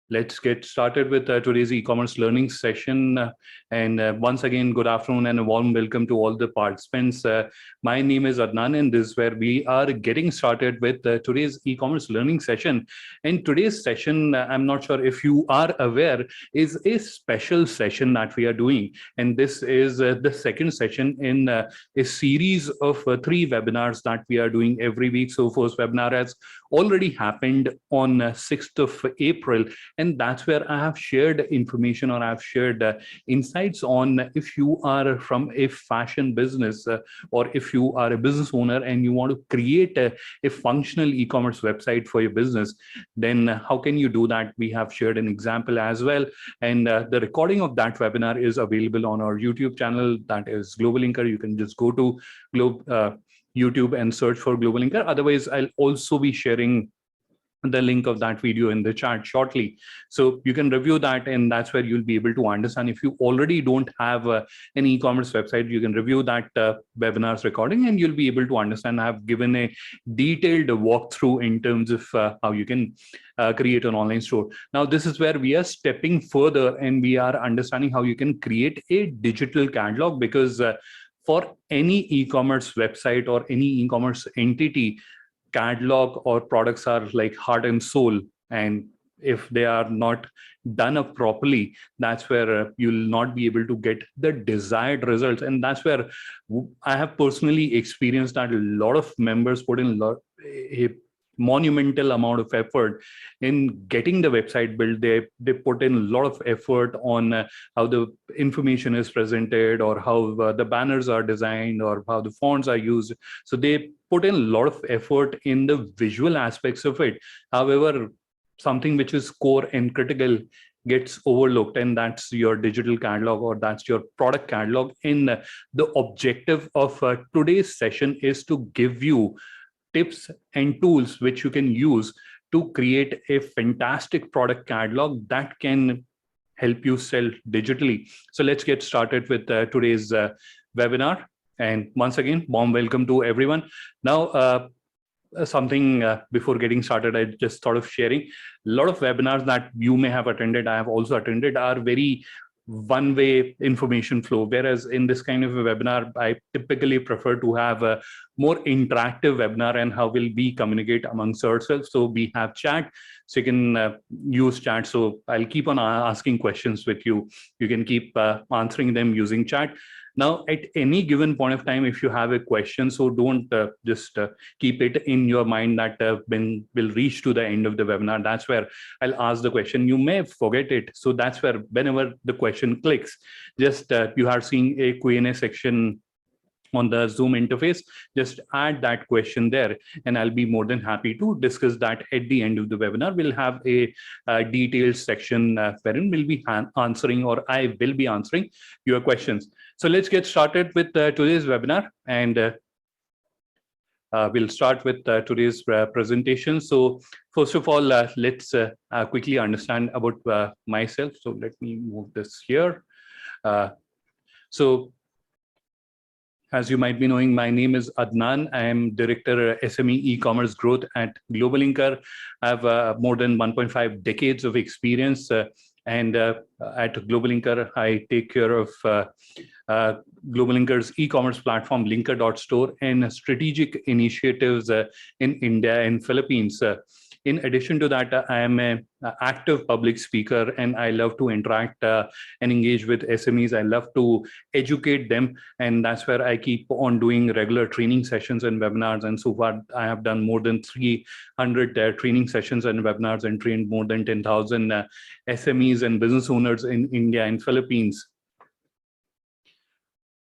Let's get started with today's e-commerce learning session. Once again, good afternoon and a warm welcome to all the participants. My name is Adnan, and this is where we are getting started with today's e-commerce learning session. And today's session, I'm not sure if you are aware, is a special session that we are doing. And this is the second session in a series of 3 webinars that we are doing every week. So first webinar has already happened on 6th of April. And that's where I have shared information, or I've shared insights on if you are from a fashion business or if you are a business owner and you want to create a functional e-commerce website for your business, then how can you do that? We have shared an example as well. And the recording of that webinar is available on our YouTube channel. That is GlobalLinker. You can just go to YouTube and search for GlobalLinker. Otherwise, I'll also be sharing the link of that video in the chat shortly. So you can review that, and that's where you'll be able to understand. If you already don't have an e-commerce website, you can review that webinar's recording and you'll be able to understand. I've given a detailed walkthrough in terms of how you can create an online store. Now, this is where we are stepping further and we are understanding how you can create a digital catalog, because for any e-commerce website or any e-commerce entity, catalog or products are like heart and soul, and if they are not done up properly, that's where you'll not be able to get the desired results. And that's where I have personally experienced that a lot of members put in a monumental amount of effort in getting the website built. They put in a lot of effort on how the information is presented, or how the banners are designed, or how the fonts are used. So they put in a lot of effort in the visual aspects of it. However, something which is core and critical gets overlooked, and that's your digital catalog, or that's your product catalog. And the objective of today's session is to give you tips and tools which you can use to create a fantastic product catalog that can help you sell digitally. So let's get started with today's webinar. And once again, warm welcome to everyone. Now, something before getting started, I just thought of sharing. A lot of webinars that you may have attended, I have also attended, are very one-way information flow, whereas in this kind of a webinar, I typically prefer to have a more interactive webinar, and how will we communicate amongst ourselves. So we have chat, so you can use chat. So I'll keep on asking questions with you. You can keep answering them using chat. Now, at any given point of time, if you have a question, so don't just keep it in your mind that when we'll reach to the end of the webinar, that's where I'll ask the question. You may forget it. So that's where whenever the question clicks, just you are seeing a Q&A section on the Zoom interface, just add that question there, and I'll be more than happy to discuss that at the end of the webinar. We'll have a detailed section wherein we'll be answering, or I will be answering your questions. So let's get started with today's webinar, and we'll start with today's presentation. So first of all, let's quickly understand about myself. So let me move this here. So as you might be knowing, my name is Adnan. I am Director SME e-commerce growth at GlobalLinker. I have more than 1.5 decades of experience, and at GlobalLinker, I take care of GlobalLinker's e-commerce platform, Linker.store, and strategic initiatives in India and Philippines. In addition to that, I am an active public speaker, and I love to interact and engage with SMEs. I love to educate them, and that's where I keep on doing regular training sessions and webinars. And so far, I have done more than 300 training sessions and webinars, and trained more than 10,000 SMEs and business owners in India and Philippines.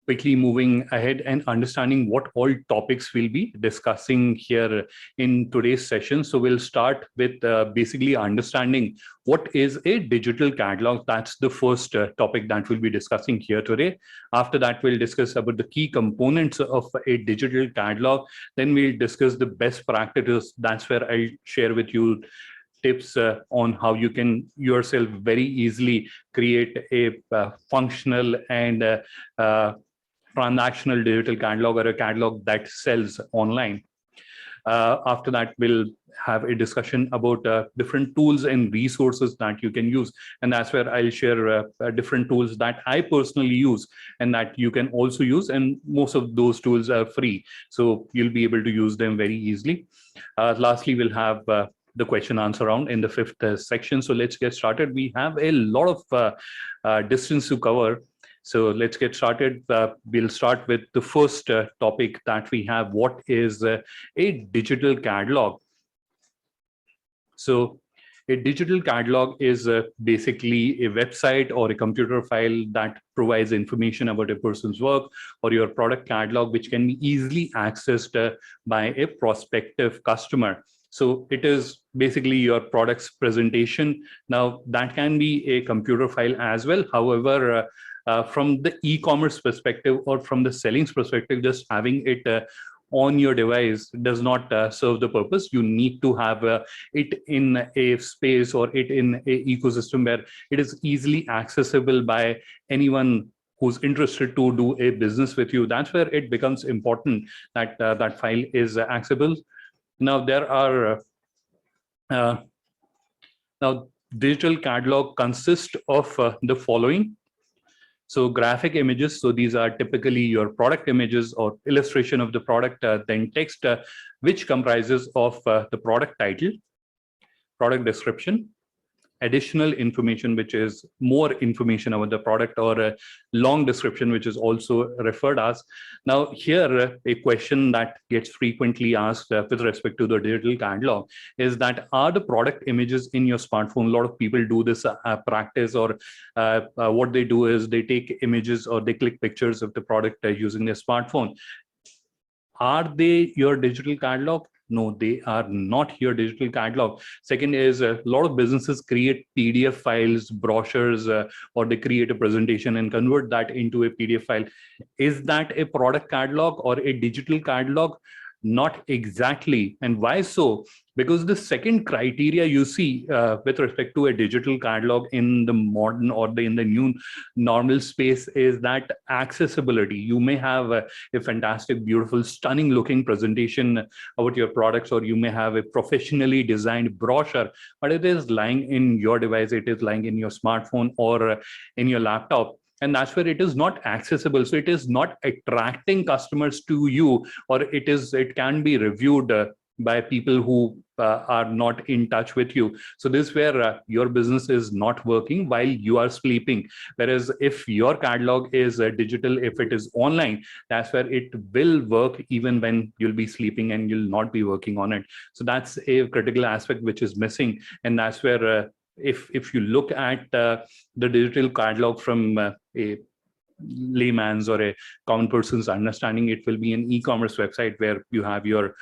Quickly moving ahead and understanding what all topics we'll be discussing here in today's session. So we'll start with basically understanding what is a digital catalog. That's the first topic that we'll be discussing here today. After that, we'll discuss about the key components of a digital catalog. Then we'll discuss the best practices. That's where I'll share with you tips on how you can yourself very easily create a functional and transactional digital catalog, or a catalog that sells online. After that, we'll have a discussion about different tools and resources that you can use. And that's where I'll share different tools that I personally use and that you can also use. And most of those tools are free, so you'll be able to use them very easily. Lastly, we'll have the question answer round in the fifth section. So let's get started. We have a lot of distance to cover. So let's get started. We'll start with the first topic that we have. What is a digital catalog? So a digital catalog is basically a website or a computer file that provides information about a person's work or your product catalog, which can be easily accessed by a prospective customer. So it is basically your product's presentation. Now, that can be a computer file as well. However, from the e-commerce perspective or from the selling's perspective, just having it on your device does not serve the purpose. You need to have it in a space or it in a ecosystem where it is easily accessible by anyone who's interested to do a business with you. That's where it becomes important that that file is accessible. Now, there are now digital catalog consists of the following. So graphic images, so these are typically your product images or illustration of the product, then text, which comprises of the product title, product description, additional information, which is more information about the product, or a long description, which is also referred as. Now here, a question that gets frequently asked with respect to the digital catalog is that, are the product images in your smartphone? A lot of people do this practice, or what they do is they take images or they click pictures of the product using their smartphone. Are they your digital catalog? No, they are not your digital catalog. Second is a lot of businesses create PDF files, brochures, or they create a presentation and convert that into a PDF file. Is that a product catalog or a digital catalog? Not exactly. And why so? Because the second criteria you see with respect to a digital catalog in the modern or in the new normal space is that accessibility. You may have a fantastic, beautiful, stunning looking presentation about your products, or you may have a professionally designed brochure, but it is lying in your device, it is lying in your smartphone or in your laptop. And that's where it is not accessible. So it is not attracting customers to you, or it can be reviewed by people who are not in touch with you. So this is where your business is not working while you are sleeping. Whereas if your catalog is digital, if it is online, that's where it will work even when you'll be sleeping and you'll not be working on it. So that's a critical aspect which is missing. And that's where if you look at the digital catalog from a layman's or a common person's understanding, it will be an e-commerce website where you have your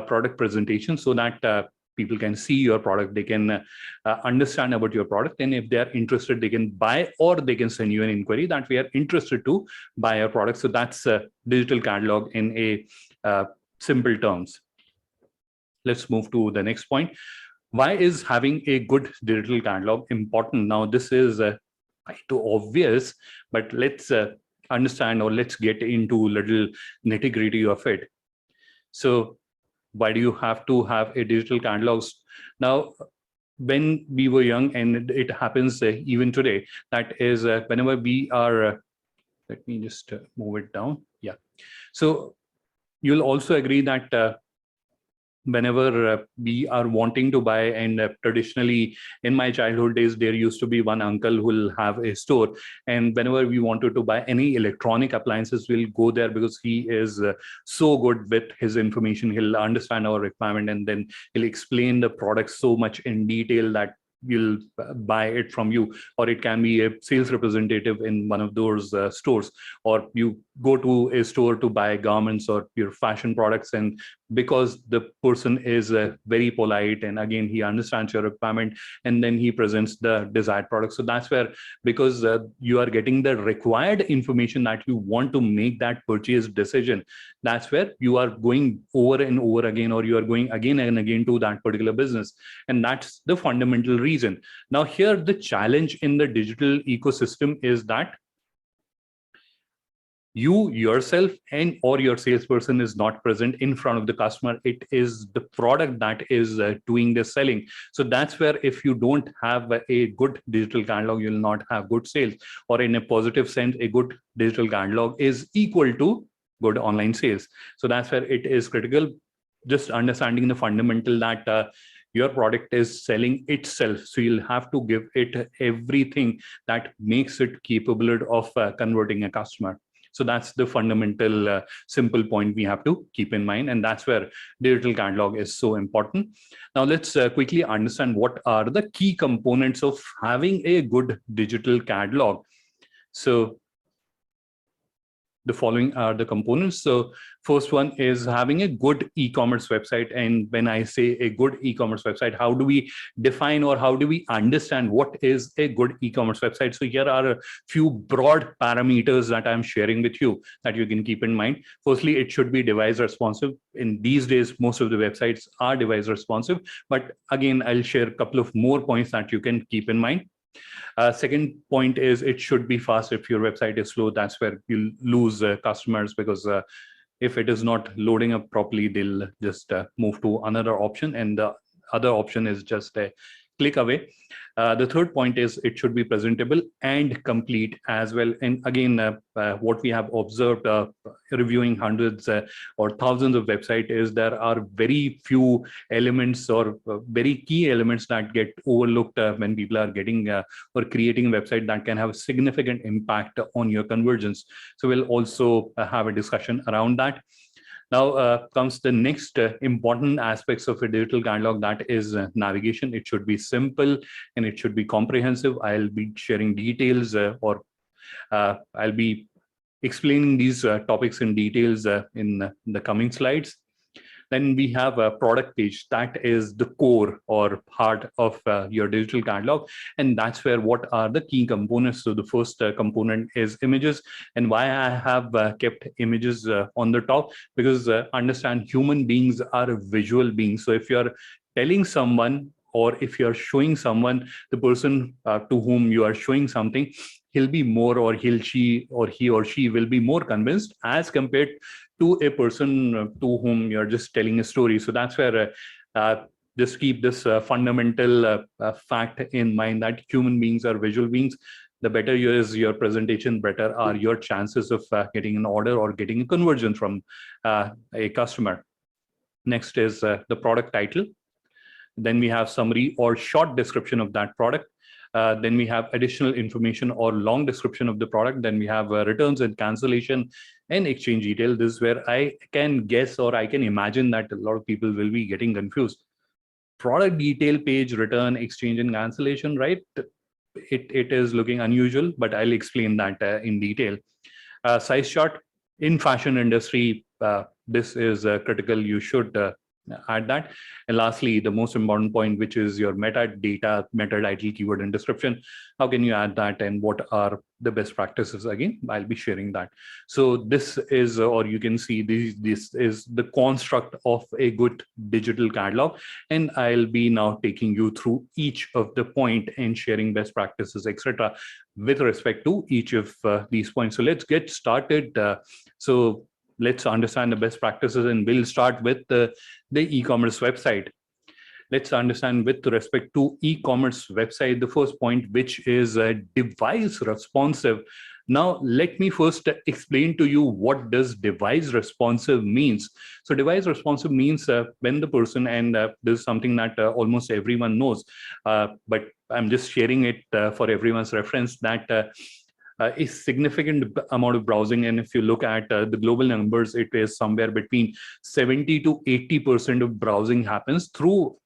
product presentation so that people can see your product, they can understand about your product, and if they're interested, they can buy, or they can send you an inquiry that we are interested to buy your product. So that's a digital catalog in a simple terms. Let's move to the next point. Why is having a good digital catalog important? Now, this is quite obvious, but let's understand, or let's get into a little nitty-gritty of it. So why do you have to have a digital catalog? Now, when we were young, and it happens even today, that is whenever we are, let me just move it down. Yeah. So you'll also agree that whenever we are wanting to buy, and traditionally in my childhood days, there used to be one uncle who will have a store, and whenever we wanted to buy any electronic appliances, we'll go there because he is so good with his information. He'll understand our requirement, and then he'll explain the product so much in detail that you'll buy it from you. Or it can be a sales representative in one of those stores, or you go to a store to buy garments or your fashion products, and because the person is very polite, and again he understands your requirement, and then he presents the desired product. So that's where, because you are getting the required information that you want to make that purchase decision, that's where you are going over and over again, or you are going again and again to that particular business. And that's the fundamental reason. Now here, the challenge in the digital ecosystem is that you yourself and or your salesperson is not present in front of the customer. It is the product that is doing the selling. So that's where if you don't have a good digital catalog, you'll not have good sales. Or in a positive sense, a good digital catalog is equal to good online sales. So that's where it is critical, just understanding the fundamental that your product is selling itself. So you'll have to give it everything that makes it capable of converting a customer. So that's the fundamental simple point we have to keep in mind. And that's where digital catalog is so important. Now let's quickly understand what are the key components of having a good digital catalog. So the following are the components. So first one is having a good e-commerce website. And when I say a good e-commerce website, how do we define or how do we understand what is a good e-commerce website? So here are a few broad parameters that I'm sharing with you that you can keep in mind. Firstly, it should be device responsive. In these days, most of the websites are device responsive. But again, I'll share a couple of more points that you can keep in mind. Second point is it should be fast. If your website is slow, that's where you'll lose customers, because if it is not loading up properly, they'll just move to another option, and the other option is just a click away. The third point is it should be presentable and complete as well. And again, what we have observed reviewing hundreds or thousands of websites is there are very few elements or very key elements that get overlooked when people are getting or creating a website that can have a significant impact on your conversions. So we'll also have a discussion around that. Now comes the next important aspects of a digital catalog, that is navigation. It should be simple and it should be comprehensive. I'll be sharing details or I'll be explaining these topics in details in the coming slides. Then we have a product page. That is the core or heart of your digital catalog. And that's where what are the key components. So the first component is images. And why I have kept images on the top, because understand human beings are visual beings. So if you're telling someone, or if you're showing someone, the person to whom you are showing something, he'll be more, or he or she will be more convinced as compared to a person to whom you're just telling a story. So that's where just keep this fundamental fact in mind, that human beings are visual beings. The better is your presentation, better are your chances of getting an order or getting a conversion from a customer. Next is the product title. Then we have summary or short description of that product. Then we have additional information or long description of the product. Then we have returns and cancellation and exchange detail. This is where I can guess or I can imagine that a lot of people will be getting confused. Product detail page, return, exchange, and cancellation, right? It is looking unusual, but I'll explain that in detail. Size chart in fashion industry, this is critical. You should add that. And lastly, the most important point, which is your metadata, meta title, keyword, and description. How can you add that, and what are the best practices? Again, I'll be sharing that. So this is, or you can see this is the construct of a good digital catalog. And I'll be now taking you through each of the point and sharing best practices, etc., with respect to each of these points. So let's get started. So let's understand the best practices, and we'll start with the e-commerce website. Let's understand with respect to e-commerce website, the first point, which is device responsive. Now, let me first explain to you what does device responsive means. So device responsive means when the person, and this is something that almost everyone knows, but I'm just sharing it for everyone's reference, that a significant amount of browsing. And if you look at the global numbers, it is somewhere between 70 to 80% of browsing happens through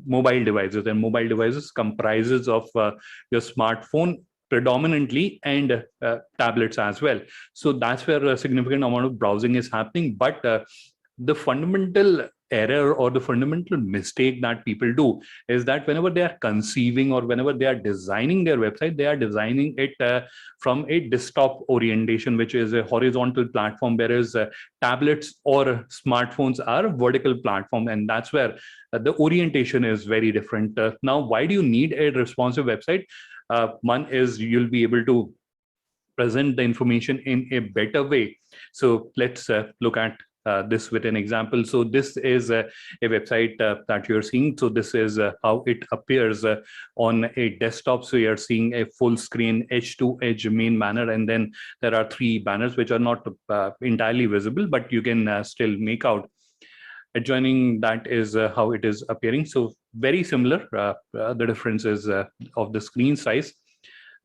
mobile devices, and mobile devices comprises of your smartphone predominantly, and tablets as well. So that's where a significant amount of browsing is happening. But the fundamental error or the fundamental mistake that people do is that whenever they are conceiving or whenever they are designing their website, they are designing it from a desktop orientation, which is a horizontal platform, whereas tablets or smartphones are a vertical platform. And that's where the orientation is very different. Now, why do you need a responsive website? One is you'll be able to present the information in a better way. So let's look at this with an example. So this is a website that you're seeing. So this is how it appears on a desktop. So you're seeing a full screen edge to edge main banner, and then there are 3 banners which are not entirely visible, but you can still make out. Adjoining that is how it is appearing. So very similar. The difference is of the screen size.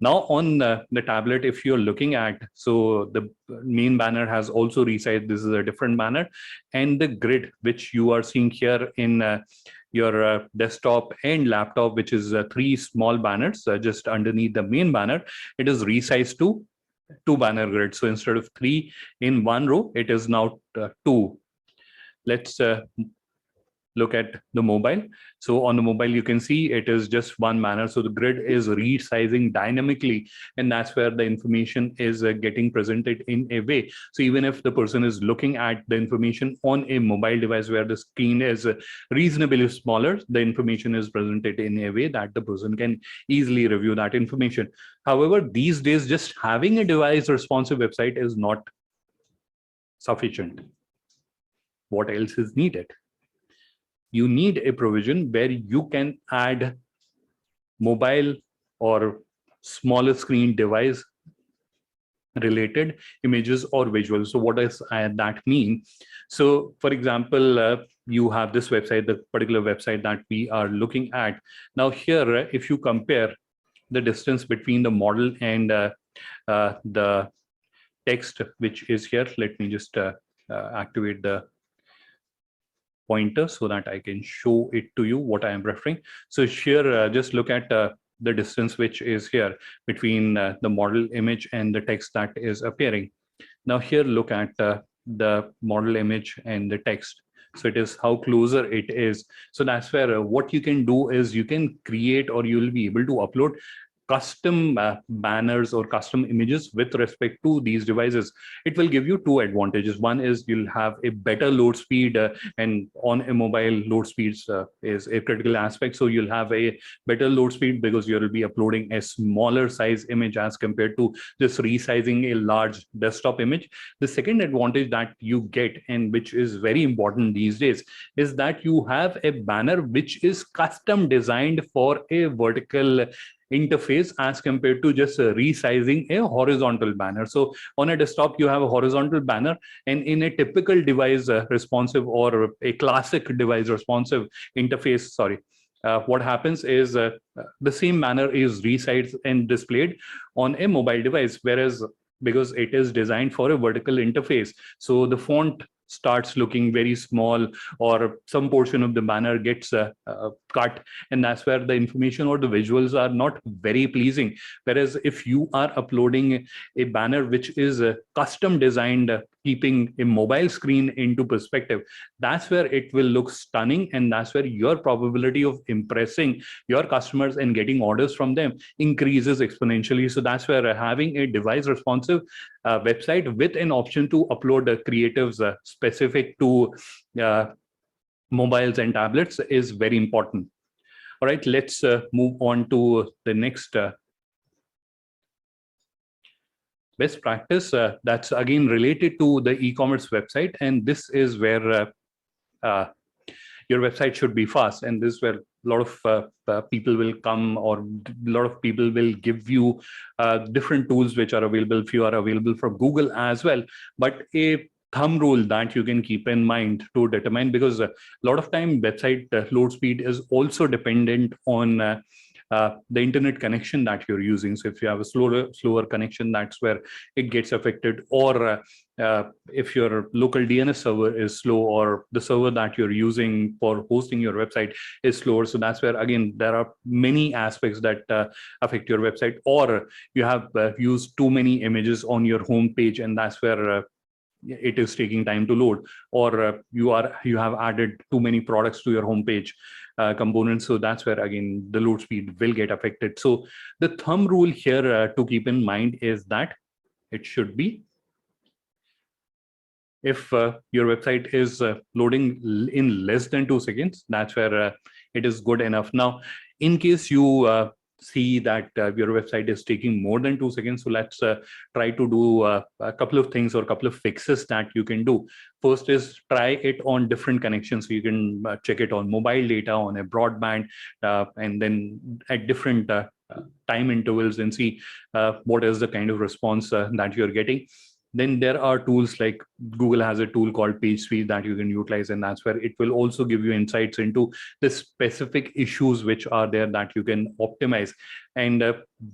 Now on the tablet, if you're looking at, so the main banner has also resized. This is a different banner, and the grid which you are seeing here in your desktop and laptop, which is 3 small banners just underneath the main banner, it is resized to 2 banner grid. So instead of 3 in 1 row, it is now 2. Let's look at the mobile. So on the mobile, you can see it is just 1 banner. So the grid is resizing dynamically, and that's where the information is getting presented in a way. So even if the person is looking at the information on a mobile device where the screen is reasonably smaller, the information is presented in a way that the person can easily review that information. However, these days, just having a device responsive website is not sufficient. What else is needed? You need a provision where you can add mobile or smaller screen device related images or visuals. So what does that mean? So for example, you have this website, the particular website that we are looking at. Now here, if you compare the distance between the model and the text which is here, let me just activate the pointer so that I can show it to you what I am referring. So here, just look at the distance which is here between the model image and the text that is appearing. Now here, look at the model image and the text. So it is how closer it is. So that's where what you can do is you can create, or you'll be able to upload custom banners or custom images with respect to these devices. It will give you 2 advantages. One is you'll have a better load speed, and on a mobile, load speeds is a critical aspect. So you'll have a better load speed because you'll be uploading a smaller size image as compared to just resizing a large desktop image. The second advantage that you get, and which is very important these days, is that you have a banner which is custom designed for a vertical interface as compared to just resizing a horizontal banner. So on a desktop, you have a horizontal banner, and in a typical device responsive or a classic device responsive interface, what happens is the same banner is resized and displayed on a mobile device, whereas because it is designed for a vertical interface, so the font starts looking very small, or some portion of the banner gets cut, and that's where the information or the visuals are not very pleasing. Whereas if you are uploading a banner which is custom designed, keeping a mobile screen into perspective, that's where it will look stunning, and that's where your probability of impressing your customers and getting orders from them increases exponentially. So that's where having a device responsive website with an option to upload creatives specific to mobiles and tablets is very important. All right, let's move on to the next best practice that's again related to the e-commerce website, and this is where your website should be fast, and this is where a lot of people will come, or a lot of people will give you different tools which are available. Few are available from Google as well, but a thumb rule that you can keep in mind to determine, because a lot of time website load speed is also dependent on the internet connection that you're using. So if you have a slower connection, that's where it gets affected. Or if your local DNS server is slow, or the server that you're using for hosting your website is slower. So that's where, again, there are many aspects that affect your website. Or you have used too many images on your home page, and that's where it is taking time to load. Or you have added too many products to your homepage components, so that's where again the load speed will get affected. So the thumb rule here to keep in mind is that it should be, if your website is loading in less than 2 seconds, that's where it is good enough. Now, in case you see that your website is taking more than 2 seconds. So let's try to do a couple of things or a couple of fixes that you can do. First is try it on different connections. So you can check it on mobile data, on a broadband, and then at different time intervals, and see what is the kind of response that you're getting. Then there are tools like Google has a tool called Page Speed that you can utilize, and that's where it will also give you insights into the specific issues which are there that you can optimize. And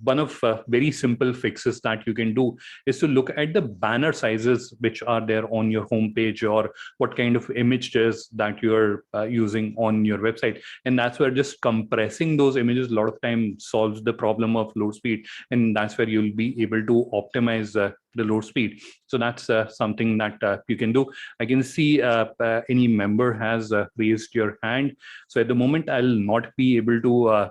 one of very simple fixes that you can do is to look at the banner sizes which are there on your homepage, or what kind of images that you're using on your website. And that's where just compressing those images a lot of time solves the problem of load speed, and that's where you'll be able to optimize the load speed. So that's something that you can do. I can see any member has raised your hand. So at the moment, I'll not be able to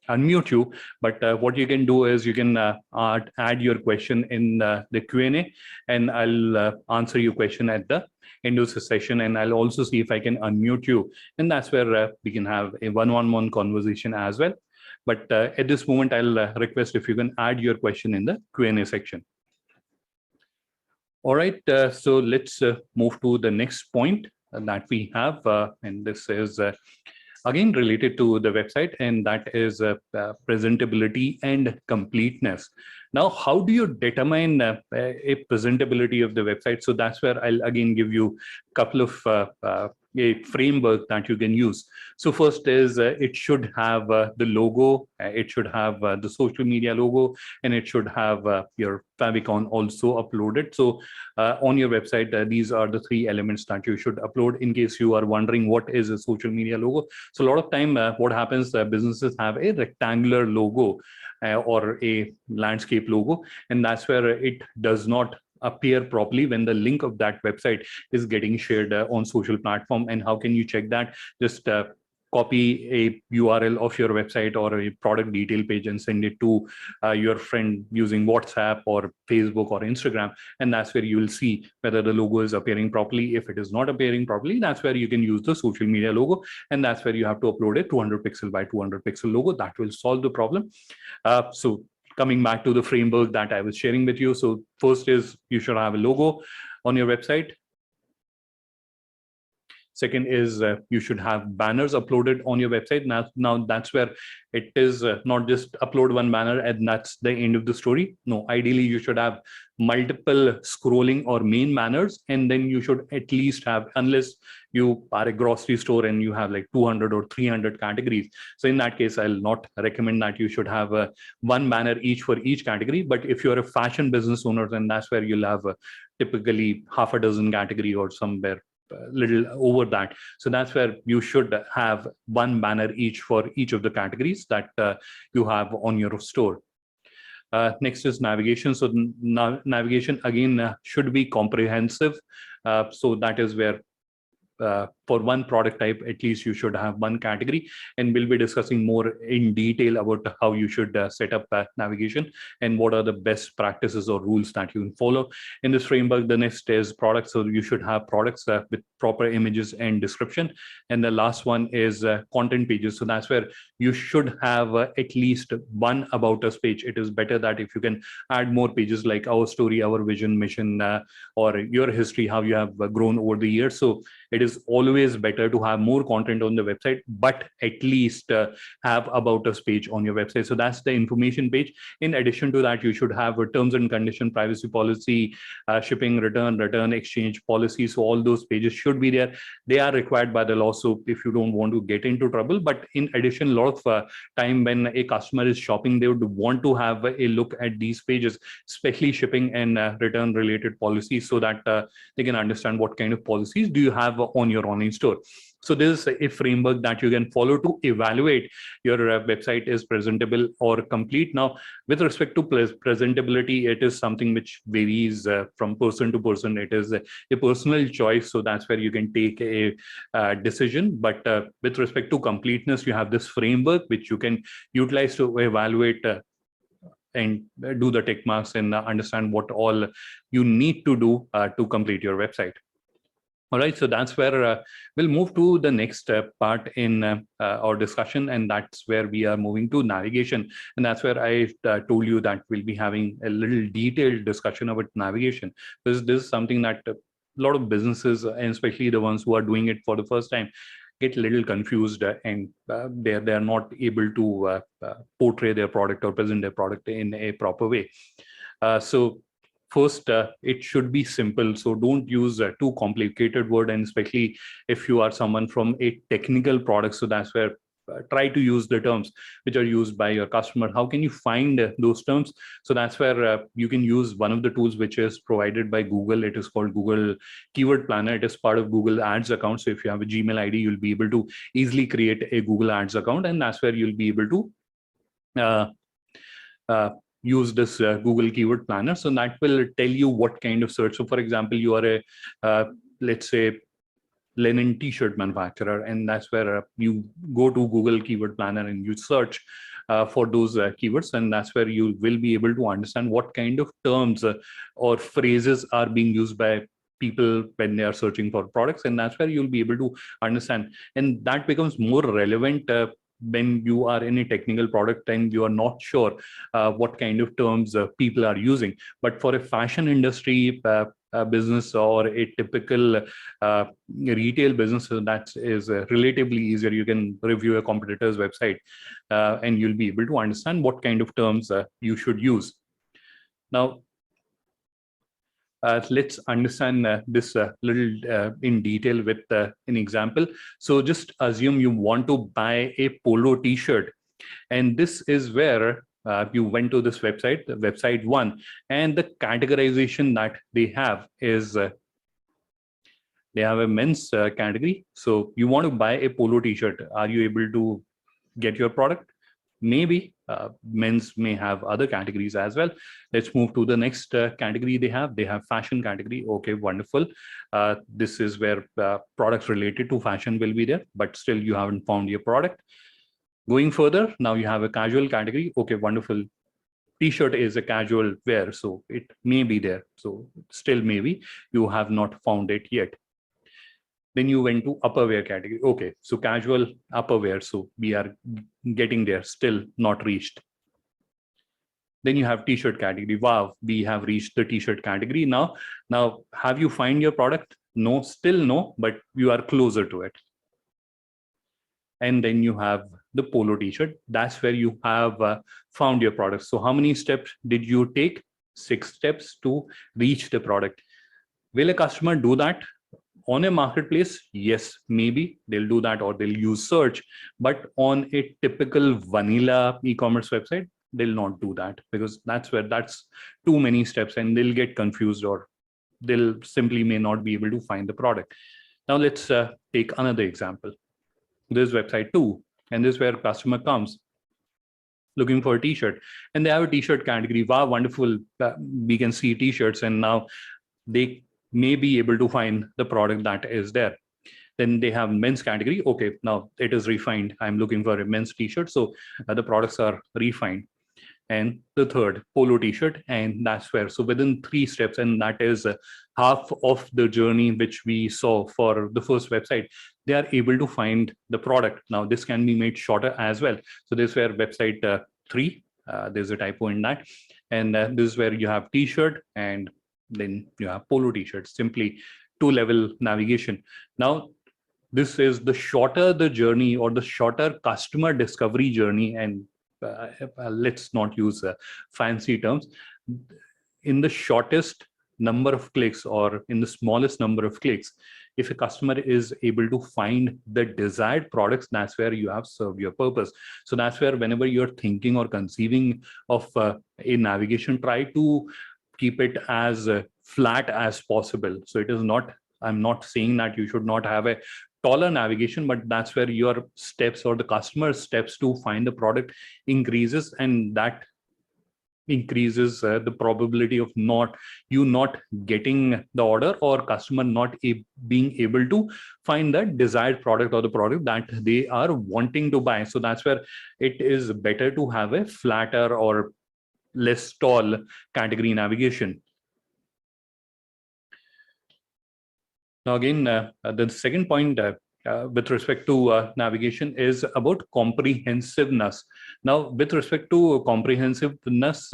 unmute you, but what you can do is you can add your question in the Q&A, and I'll answer your question at the end of the session, and I'll also see if I can unmute you, and that's where we can have a one-on-one conversation as well. But at this moment, I'll request if you can add your question in the Q&A section. All right, so let's move to the next point that we have, and this is again related to the website, and that is presentability and completeness. Now, how do you determine a presentability of the website? So that's where I'll again give you a couple of a framework that you can use. So first is it should have the logo, it should have the social media logo, and it should have your favicon also uploaded. So on your website, these are the three elements that you should upload in case you are wondering what is a social media logo. So a lot of time what happens, businesses have a rectangular logo or a landscape logo, and that's where it does not appear properly when the link of that website is getting shared on social platform. And how can you check that? Just copy a URL of your website or a product detail page and send it to your friend using WhatsApp or Facebook or Instagram, and that's where you will see whether the logo is appearing properly. If it is not appearing properly, that's where you can use the social media logo, and that's where you have to upload a 200 pixel by 200 pixel logo. That will solve the problem. So coming back to the framework that I was sharing with you. So first is you should have a logo on your website. Second is you should have banners uploaded on your website. Now that's where it is not just upload one banner and that's the end of the story. No, ideally you should have multiple scrolling or main banners, and then you should at least have, unless you are a grocery store and you have like 200 or 300 categories. So in that case, I'll not recommend that you should have one banner each for each category. But if you're a fashion business owner, then that's where you'll have typically half a dozen category or somewhere little over that. So that's where you should have one banner each for each of the categories that you have on your store. Next is navigation. So navigation again should be comprehensive. So that is where for one product type, at least you should have one category, and we'll be discussing more in detail about how you should set up navigation and what are the best practices or rules that you can follow in this framework. The next is products. So you should have products with proper images and description. And the last one is content pages. So that's where you should have at least one about us page. It is better that if you can add more pages like our story, our vision, mission, or your history, how you have grown over the years. So it is always better to have more content on the website, but at least have about us page on your website. So that's the information page. In addition to that, you should have a terms and condition, privacy policy, shipping, return exchange policy. So all those pages should be there. They are required by the law. So if you don't want to get into trouble, but in addition, a lot of time when a customer is shopping, they would want to have a look at these pages, especially shipping and return related policies, so that they can understand what kind of policies do you have on your online store. So this is a framework that you can follow to evaluate your website is presentable or complete. Now, with respect to presentability, it is something which varies from person to person. It is a personal choice. So that's where you can take a decision. But with respect to completeness, you have this framework which you can utilize to evaluate and do the tick marks and understand what all you need to do to complete your website. All right, so that's where we'll move to the next part in our discussion, and that's where we are moving to navigation. And that's where I told you that we'll be having a little detailed discussion about navigation, because this is something that a lot of businesses, and especially the ones who are doing it for the first time, get a little confused, and they're not able to portray their product or present their product in a proper way. So first, it should be simple. So don't use too complicated word, and especially if you are someone from a technical product. So that's where try to use the terms which are used by your customer. How can you find those terms? So that's where you can use one of the tools which is provided by Google. It is called Google Keyword Planner. It is part of Google Ads account. So if you have a Gmail ID, you'll be able to easily create a Google Ads account, and that's where you'll be able to use this Google Keyword Planner. So that will tell you what kind of search. So for example, you are a, let's say, linen t-shirt manufacturer, and that's where you go to Google Keyword Planner and you search for those keywords, and that's where you will be able to understand what kind of terms or phrases are being used by people when they are searching for products, and that's where you'll be able to understand. And that becomes more relevant when you are in a technical product and you are not sure what kind of terms people are using. But for a fashion industry business or a typical retail business, that is relatively easier. You can review a competitor's website and you'll be able to understand what kind of terms you should use. Now, let's understand this little in detail with an example. So just assume you want to buy a polo t-shirt, and this is where you went to this website, website 1, and the categorization that they have is they have a men's category. So you want to buy a polo t-shirt. Are you able to get your product? Maybe men's may have other categories as well. Let's move to the next category they have. They have fashion category. Okay, wonderful. This is where products related to fashion will be there, but still you haven't found your product. Going further, now you have a casual category. Okay, wonderful. T-shirt is a casual wear, so it may be there. So still maybe you have not found it yet. Then you went to upperwear category. Okay, so casual upperwear. So we are getting there, still not reached. Then you have t-shirt category. Wow, we have reached the t-shirt category now. Now, have you find your product? No, still no, but you are closer to it. And then you have the polo t-shirt. That's where you have found your product. So how many steps did you take? 6 steps to reach the product. Will a customer do that on a marketplace? Yes, maybe they'll do that, or they'll use search. But on a typical vanilla e-commerce website, they'll not do that, because that's too many steps and they'll get confused, or they'll simply may not be able to find the product. Now let's take another example. This website 2, and this is where customer comes looking for a t-shirt, and they have a t-shirt category. Wow, wonderful. We can see t-shirts, and now they may be able to find the product that is there. Then they have men's category. Okay, now it is refined. I'm looking for a men's t-shirt, so the products are refined. And the third, polo t-shirt, and that's where. So within 3 steps, and that is half of the journey which we saw for the first website, they are able to find the product. Now this can be made shorter as well. So this is where website 3, there's a typo in that, and this is where you have t-shirt, and then you have polo t-shirt. Simply 2-level navigation. Now this is the shorter the journey, or the shorter customer discovery journey, and let's not use fancy terms. In the shortest number of clicks, or in the smallest number of clicks, if a customer is able to find the desired products, that's where you have served your purpose. So that's where whenever you're thinking or conceiving of a navigation, try to keep it as flat as possible. So it is not, I'm not saying that you should not have a taller navigation, but that's where your steps, or the customer's steps to find the product, increases, and that increases the probability of not getting the order, or customer not being able to find the desired product, or the product that they are wanting to buy. So that's where it is better to have a flatter or less tall category navigation. Now, again, the second point with respect to navigation is about comprehensiveness. Now, with respect to comprehensiveness,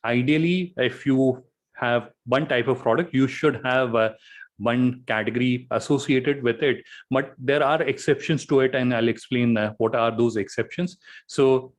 ideally, if you have one type of product, you should have one category associated with it. But there are exceptions to it, and I'll explain what are those exceptions. So,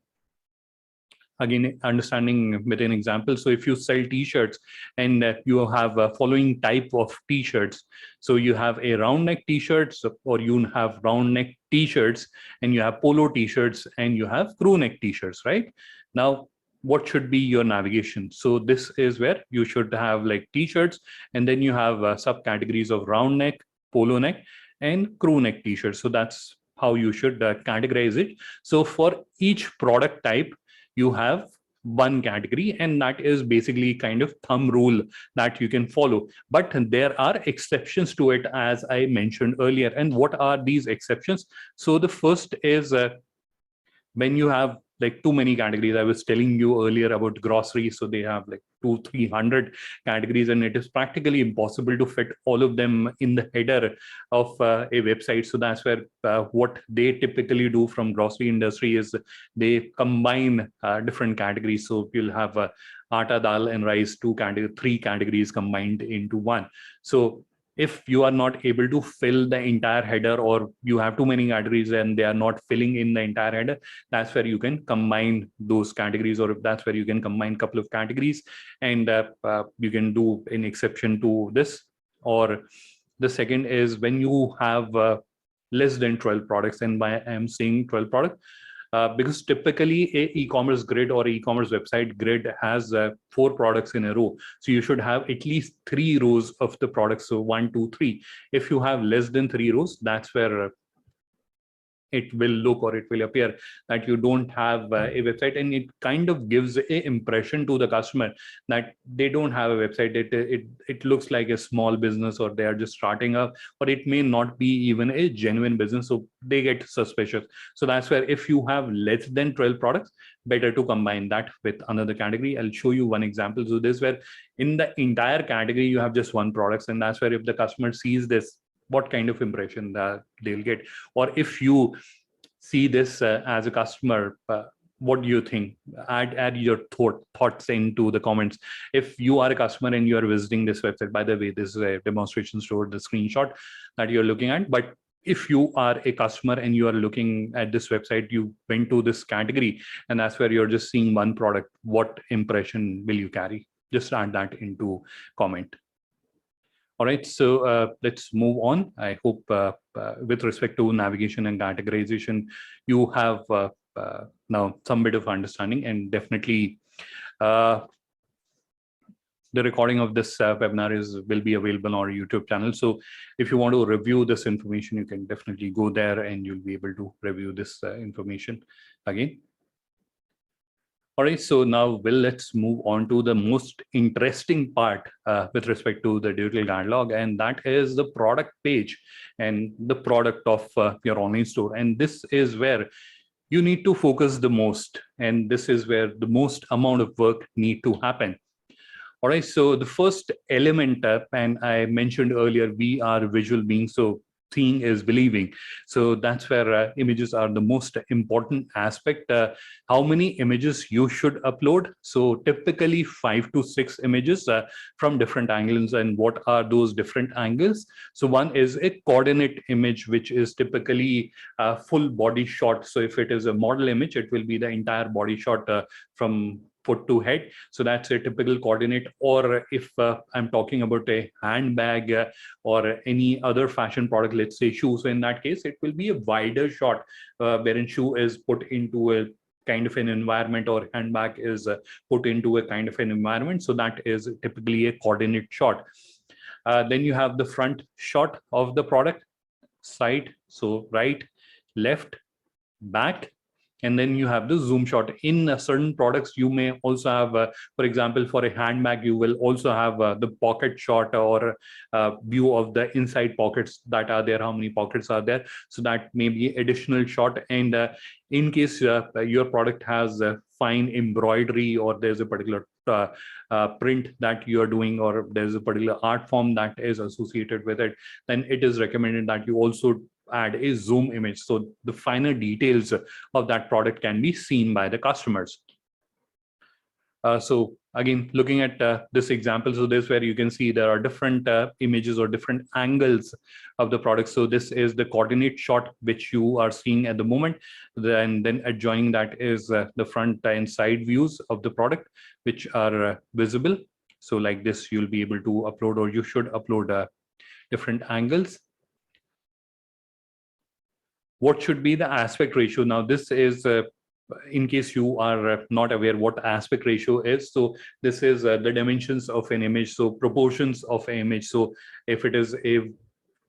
again, understanding with an example. So if you sell t-shirts and you have a following type of t-shirts, so you have a round neck t-shirts, or you have round neck t-shirts, and you have polo t-shirts, and you have crew neck t-shirts, right? Now, what should be your navigation? So this is where you should have like t-shirts, and then you have subcategories of round neck, polo neck, and crew neck t-shirts. So that's how you should categorize it. So for each product type, you have one category, and that is basically kind of thumb rule that you can follow. But there are exceptions to it, as I mentioned earlier. And what are these exceptions? So the first is when you have like too many categories. I was telling you earlier about groceries, so they have like 200-300 categories, and it is practically impossible to fit all of them in the header of a website. So that's where what they typically do from grocery industry is they combine different categories. So you'll have atta, dal, and rice, three categories combined into one. So if you are not able to fill the entire header, or you have too many categories and they are not filling in the entire header, that's where you can combine those categories, or that's where you can combine a couple of categories, and you can do an exception to this. Or the second is when you have less than 12 products. And why I'm saying 12 products, because typically a e-commerce grid or e-commerce website grid has 4 products in a row. So you should have at least 3 rows of the products. So 1, 2, 3. If you have less than 3 rows, that's where it will look, or it will appear that you don't have a website, and it kind of gives a impression to the customer that they don't have a website. It looks like a small business, or they are just starting up, or it may not be even a genuine business, so they get suspicious. So that's where if you have less than 12 products, better to combine that with another category. I'll show you one example. So this where in the entire category you have just one product, and that's where if the customer sees this, what kind of impression that they'll get. Or if you see this as a customer, what do you think? Add your thoughts into the comments. If you are a customer and you are visiting this website, by the way, this is a demonstration store, the screenshot that you're looking at. But if you are a customer and you are looking at this website, you went to this category, and that's where you're just seeing one product, what impression will you carry? Just add that into comment. All right, so let's move on. I hope with respect to navigation and categorization, you have now some bit of understanding, and definitely the recording of this webinar will be available on our YouTube channel. So if you want to review this information, you can definitely go there and you'll be able to review this information again. All right, so now let's move on to the most interesting part with respect to the digital catalog, and that is the product page and the product of your online store. And this is where you need to focus the most, and this is where the most amount of work need to happen. All right, so the first element, and I mentioned earlier, we are visual beings, so seeing is believing. So that's where images are the most important aspect. How many images you should upload? So typically 5 to 6 images from different angles. And what are those different angles? So one is a coordinate image, which is typically a full body shot. So if it is a model image, it will be the entire body shot from foot to head. So that's a typical coordinate. Or if I'm talking about a handbag or any other fashion product, let's say shoes, so in that case, it will be a wider shot wherein shoe is put into a kind of an environment, or handbag is put into a kind of an environment. So that is typically a coordinate shot. Then you have the front shot of the product, side, so right, left, back, and then you have the zoom shot. In certain products, you may also have, for example, for a handbag, you will also have the pocket shot, or view of the inside pockets that are there, how many pockets are there. So that may be additional shot. And in case your product has fine embroidery, or there's a particular print that you are doing, or there's a particular art form that is associated with it, then it is recommended that you also add a zoom image, so the finer details of that product can be seen by the customers. So again, looking at this example, so this where you can see there are different images or different angles of the product. So this is the coordinate shot which you are seeing at the moment. Then adjoining that is the front and side views of the product, which are visible. So like this, you'll be able to upload, or you should upload different angles. What should be the aspect ratio? Now, this is in case you are not aware what aspect ratio is. So this is the dimensions of an image, so proportions of an image. So if it is a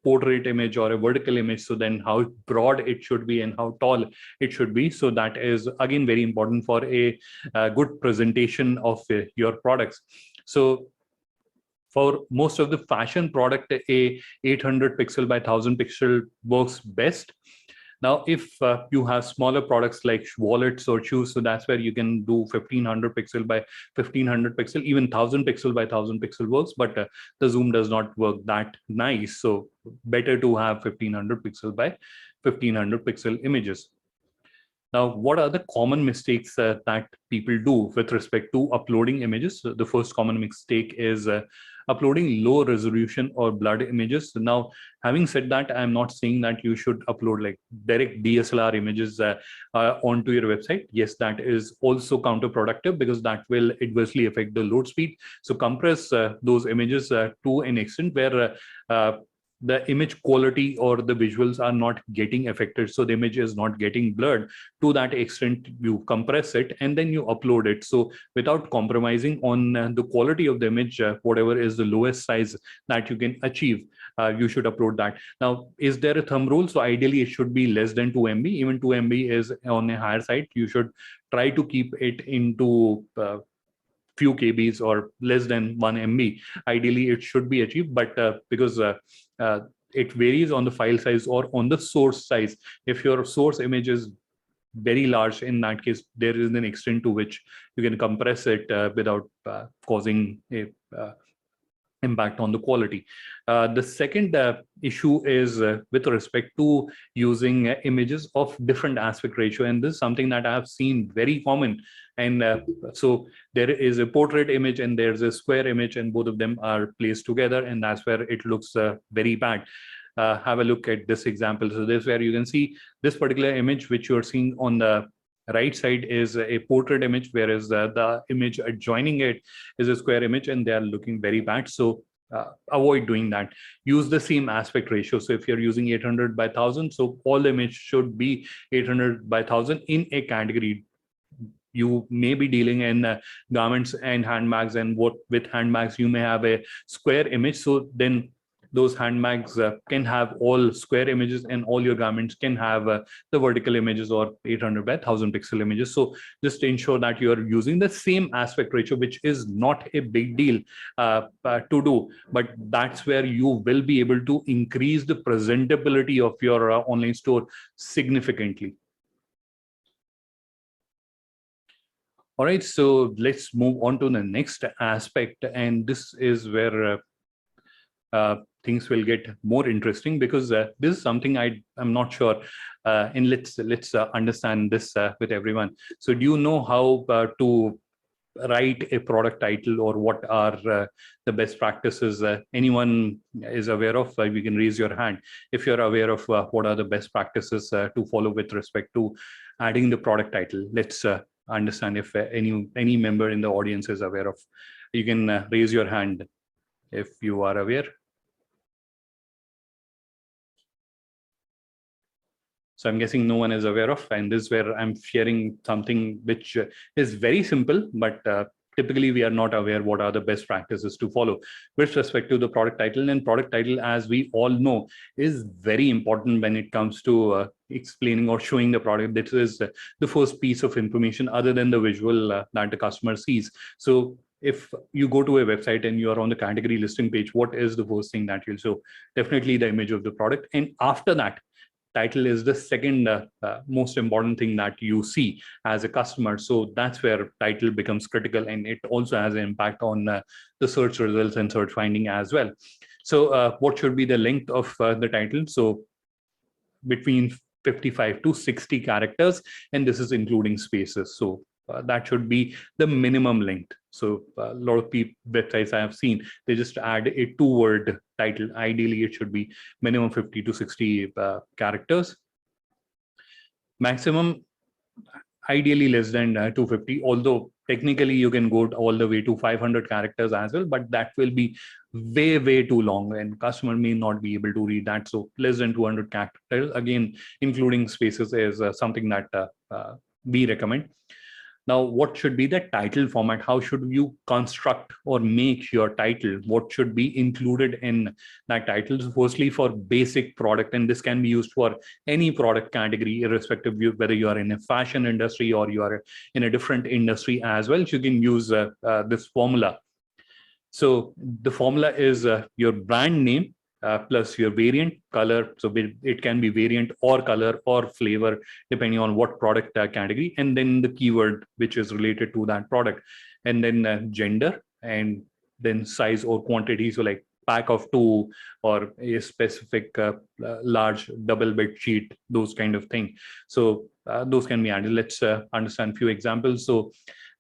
portrait image or a vertical image, so then how broad it should be and how tall it should be. So that is again very important for a good presentation of your products. So for most of the fashion product, a 800 pixel by 1000 pixel works best. Now, if you have smaller products like wallets or shoes, so that's where you can do 1500 pixel by 1500 pixel, even 1000 pixel by 1000 pixel works, but the zoom does not work that nice. So better to have 1500 pixel by 1500 pixel images. Now, what are the common mistakes that people do with respect to uploading images? So the first common mistake is uploading low resolution or blurred images. Now, having said that, I'm not saying that you should upload like direct DSLR images onto your website. Yes, that is also counterproductive because that will adversely affect the load speed. So compress those images to an extent where the image quality or the visuals are not getting affected. So the image is not getting blurred. To that extent, you compress it and then you upload it. So without compromising on the quality of the image, whatever is the lowest size that you can achieve, you should upload that. Now, is there a thumb rule? So ideally, it should be less than 2 MB. Even 2 MB is on a higher side. You should try to keep it into few KBs or less than 1 MB. Ideally, it should be achieved, but because it varies on the file size or on the source size. If your source image is very large, in that case, there is an extent to which you can compress it without causing a impact on the quality. The second issue is with respect to using images of different aspect ratio. And this is something that I have seen very common. And so there is a portrait image and there's a square image, and both of them are placed together. And that's where it looks very bad. Have a look at this example. So this is where you can see this particular image, which you're seeing on the right side is a portrait image, whereas the image adjoining it is a square image, and they are looking very bad. So avoid doing that. Use the same aspect ratio. So if you're using 800 by 1000, so all the image should be 800 by 1000 in a category. You may be dealing in garments and handbags, and what with handbags, you may have a square image. So then those handbags can have all square images, and all your garments can have the vertical images or 800 by 1000 pixel images. So just ensure that you are using the same aspect ratio, which is not a big deal to do, but that's where you will be able to increase the presentability of your online store significantly. All right, so let's move on to the next aspect, and this is where things will get more interesting, because this is something I'm not sure, and let's understand this with everyone. So do you know how to write a product title, or what are the best practices? Anyone is aware of? You can raise your hand if you're aware of what are the best practices to follow with respect to adding the product title. Let's understand if any member in the audience is aware of. You can raise your hand if you are aware. So I'm guessing no one is aware of, and this is where I'm sharing something which is very simple, but typically we are not aware what are the best practices to follow with respect to the product title. And product title, as we all know, is very important when it comes to explaining or showing the product. This is the first piece of information other than the visual that the customer sees. So if you go to a website and you are on the category listing page, what is the first thing that you'll show? Definitely the image of the product. And after that, title is the second most important thing that you see as a customer. So that's where title becomes critical, and it also has an impact on the search results and search finding as well. So what should be the length of the title? So between 55 to 60 characters, and this is including spaces. So that should be the minimum length. So a lot of websites I have seen, they just add a 2-word title. Ideally, it should be minimum 50 to 60 characters. Maximum, ideally less than 250, although technically you can go all the way to 500 characters as well, but that will be way too long and customer may not be able to read that. So less than 200 characters, again, including spaces, is something that we recommend. Now, what should be the title format? How should you construct or make your title? What should be included in that title? So firstly, for basic product, and this can be used for any product category, irrespective of whether you are in a fashion industry or you are in a different industry as well, you can use this formula. So the formula is your brand name plus your variant, color. So it can be variant or color or flavor, depending on what product category, and then the keyword which is related to that product, and then gender, and then size or quantity. So like pack of 2 or a specific large double bed sheet, those kind of thing. So those can be added. Let's understand a few examples. So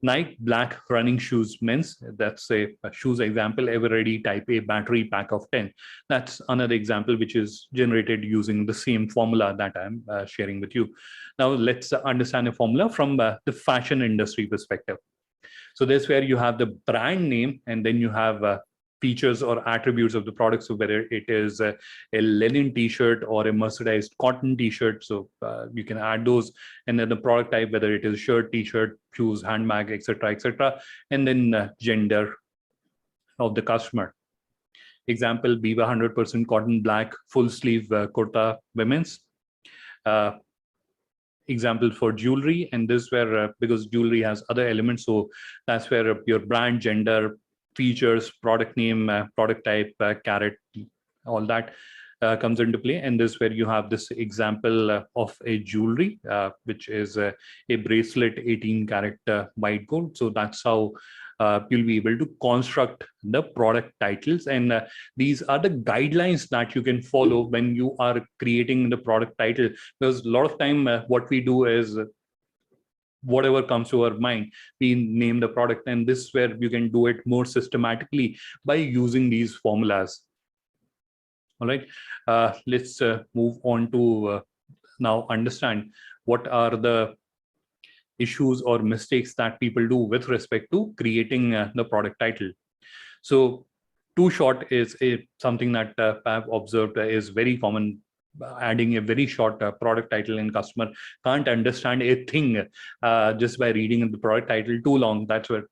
Nike black running shoes men's, that's a shoes example. Ever ready type A battery pack of 10. That's another example which is generated using the same formula that I'm sharing with you. Now let's understand a formula from the fashion industry perspective. So that's where you have the brand name, and then you have features or attributes of the product. So whether it is a linen t-shirt or a merchandised cotton t-shirt, so you can add those, and then the product type, whether it is shirt, t-shirt, shoes, handbag, etc., and then gender of the customer. Example, Biba 100% cotton black full sleeve kurta women's. Example for jewelry, and this where because jewelry has other elements, so that's where your brand, gender, features, product name, product type, carat, all that comes into play. And this where you have this example of a jewelry, which is a bracelet 18 karat white gold. So that's how you'll be able to construct the product titles, and these are the guidelines that you can follow when you are creating the product title. Because a lot of time what we do is whatever comes to our mind, we name the product, and this is where you can do it more systematically by using these formulas. All right, let's move on to now understand what are the issues or mistakes that people do with respect to creating the product title. So too short is something that I've observed is very common. Adding a very short product title, and customer can't understand a thing just by reading the product title. Too long, that's where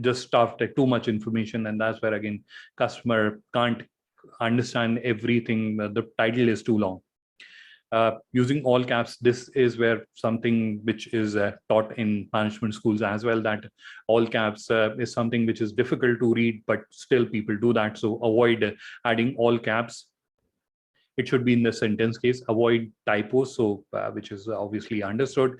just stuffed too much information, and that's where again customer can't understand everything. The title is too long. Using all caps, this is where something which is taught in management schools as well, that all caps is something which is difficult to read, but still people do that. So avoid adding all caps. It should be in the sentence case. Avoid typos, so which is obviously understood.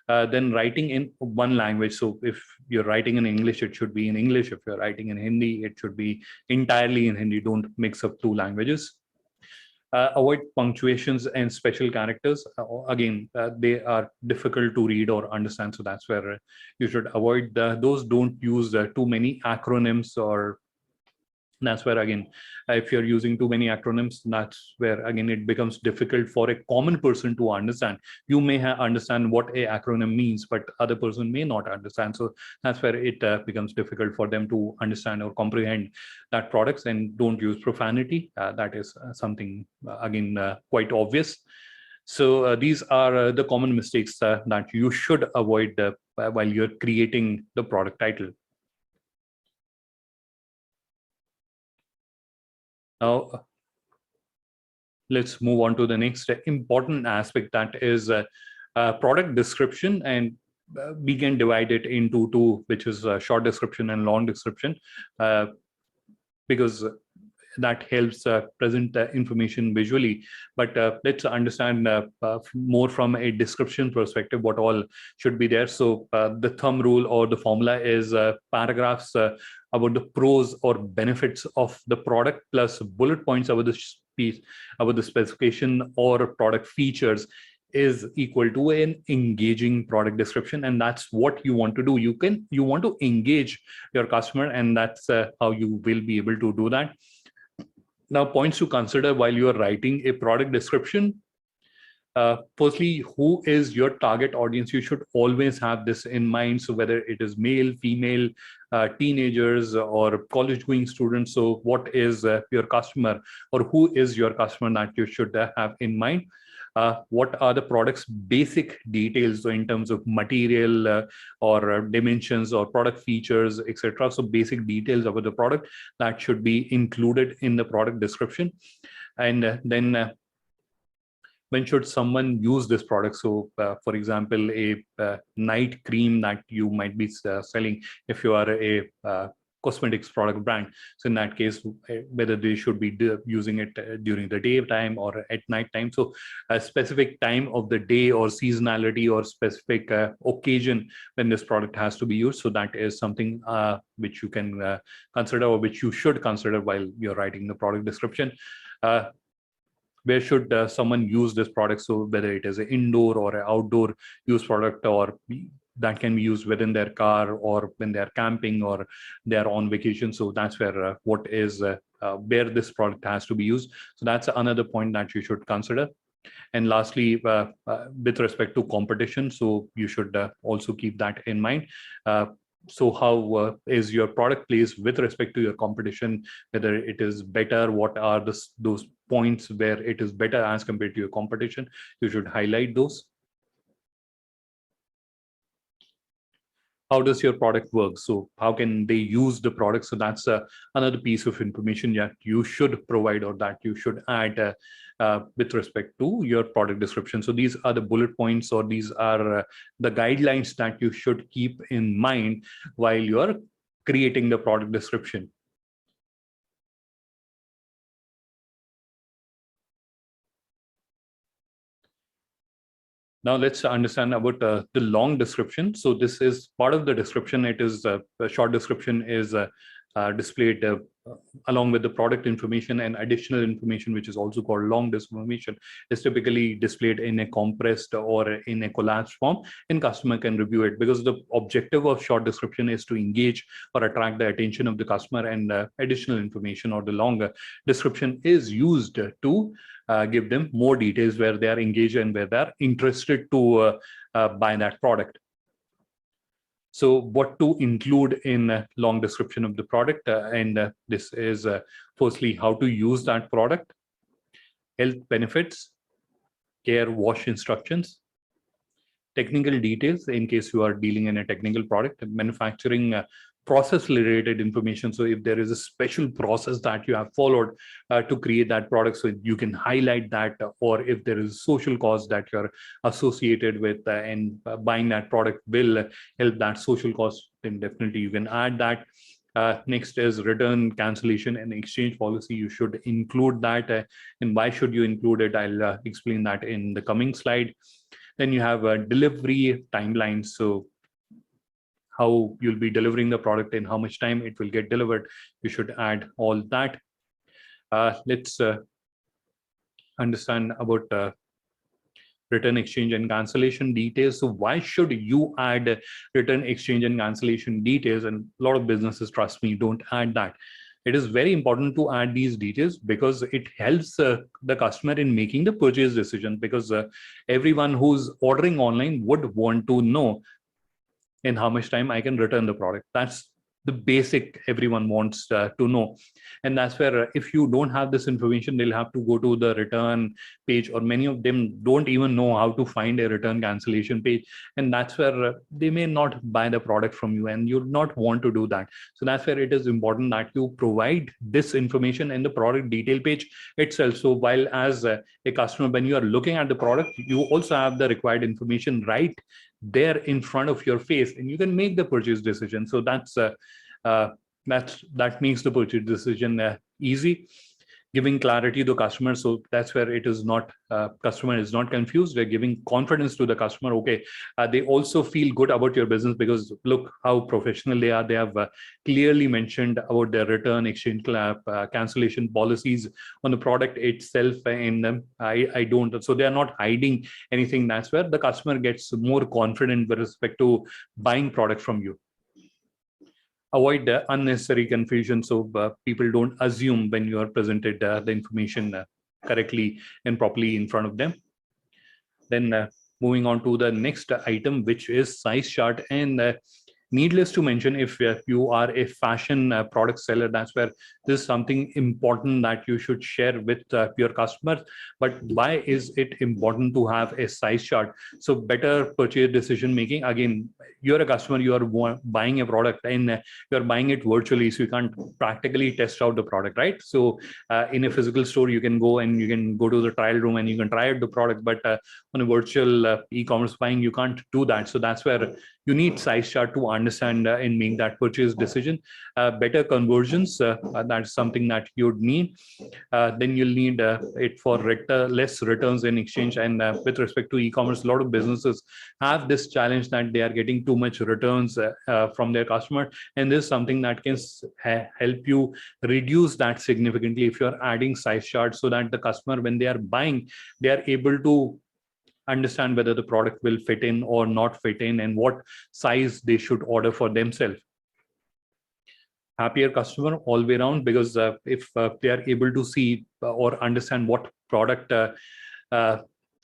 Then writing in one language. So if you're writing in English, it should be in English. If you're writing in Hindi, it should be entirely in Hindi. Don't mix up two languages. Avoid punctuations and special characters. Again, they are difficult to read or understand. So that's where you should avoid those. Don't use too many acronyms, or that's where again, if you're using too many acronyms, that's where again it becomes difficult for a common person to understand. You may understand what a acronym means, but other person may not understand. So that's where it becomes difficult for them to understand or comprehend that products. And don't use profanity. That is something again quite obvious. So these are the common mistakes that you should avoid while you're creating the product title. Now, let's move on to the next important aspect, that is product description. And we can divide it into two, which is short description and long description. Because that helps present information visually. But let's understand more from a description perspective what all should be there. So the thumb rule or the formula is paragraphs about the pros or benefits of the product plus bullet points about the piece, about the specification or product features is equal to an engaging product description. And that's what you want to do. You want to engage your customer, and that's how you will be able to do that. Now, points to consider while you are writing a product description. Firstly, who is your target audience? You should always have this in mind. So whether it is male, female, teenagers, or college-going students. So what is your customer, or who is your customer that you should have in mind? What are the product's basic details, so in terms of material or dimensions or product features, etc. So basic details about the product that should be included in the product description. And then when should someone use this product? So for example, a night cream that you might be selling if you are a cosmetics product brand. So in that case, whether they should be using it during the daytime or at night time. So a specific time of the day or seasonality or specific occasion when this product has to be used. So that is something which you can consider, or which you should consider while you're writing the product description. Where should someone use this product? So whether it is an indoor or an outdoor use product, or that can be used within their car or when they're camping or they're on vacation. So that's where what is where this product has to be used. So that's another point that you should consider. And lastly, with respect to competition, so you should also keep that in mind. So how is your product placed with respect to your competition, whether it is better, what are those points where it is better as compared to your competition? You should highlight those. How does your product work? So how can they use the product? So that's another piece of information that you should provide, or that you should add with respect to your product description. So these are the bullet points, or these are the guidelines that you should keep in mind while you're creating the product description. Now let's understand about the long description. So this is part of the description. It is a short description is displayed along with the product information, and additional information, which is also called long information, is typically displayed in a compressed or in a collapsed form, and customer can review it, because the objective of short description is to engage or attract the attention of the customer, and additional information or the longer description is used to give them more details where they are engaged and where they are interested to buy that product. So what to include in a long description of the product, and this is firstly how to use that product, health benefits, care wash instructions, technical details in case you are dealing in a technical product, manufacturing process related information. So if there is a special process that you have followed to create that product, so you can highlight that, or if there is social cost that you're associated with and buying that product will help that social cost, then definitely you can add that. Next is return, cancellation, and exchange policy. You should include that, and why should you include it? I'll explain that in the coming slide. Then you have a delivery timeline. So how you'll be delivering the product and how much time it will get delivered. You should add all that. Let's understand about return, exchange, and cancellation details. So why should you add return, exchange, and cancellation details? And a lot of businesses, trust me, don't add that. It is very important to add these details because it helps the customer in making the purchase decision, because everyone who's ordering online would want to know in how much time I can return the product. That's the basic everyone wants to know. And that's where if you don't have this information, they'll have to go to the return page, or many of them don't even know how to find a return cancellation page. And that's where they may not buy the product from you, and you'd not want to do that. So that's where it is important that you provide this information in the product detail page itself. So while as a customer, when you are looking at the product, you also have the required information right there in front of your face, and you can make the purchase decision. So that makes the purchase decision easy, giving clarity to customer. So that's where it is not, customer is not confused. They're giving confidence to the customer. Okay, they also feel good about your business because look how professional they are. They have clearly mentioned about their return, exchange, cancellation policies on the product itself in them. I don't. So they are not hiding anything. That's where the customer gets more confident with respect to buying product from you. Avoid unnecessary confusion, so people don't assume when you are presented the information correctly and properly in front of them. Then moving on to the next item, which is size chart. And needless to mention, if you are a fashion product seller, that's where this is something important that you should share with your customers. But why is it important to have a size chart? So better purchase decision making. Again, you're a customer, you are buying a product, and you're buying it virtually, so you can't practically test out the product, right? So in a physical store, you can go and you can go to the trial room and you can try out the product, but on a virtual e-commerce buying, you can't do that. So that's where you need size chart to understand and make that purchase decision. Better conversions, that's something that you'd need. Then you'll need it for less returns in exchange. And with respect to e-commerce, a lot of businesses have this challenge that they are getting too much returns from their customer. And this is something that can help you reduce that significantly if you're adding size charts, so that the customer, when they are buying, they are able to understand whether the product will fit in or not fit in and what size they should order for themselves. Happier customer all the way around, because if they are able to see or understand what product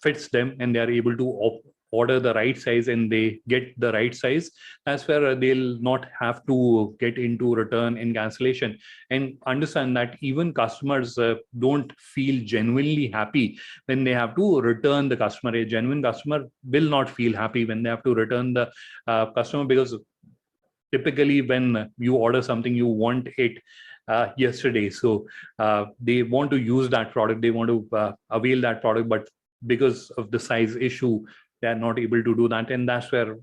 fits them and they are able to order the right size and they get the right size, that's where they'll not have to get into return and cancellation. And understand that even customers don't feel genuinely happy when they have to return the customer. A genuine customer will not feel happy when they have to return the customer, because typically when you order something, you want it yesterday. So they want to use that product, they want to avail that product, but because of the size issue, they are not able to do that. And that's where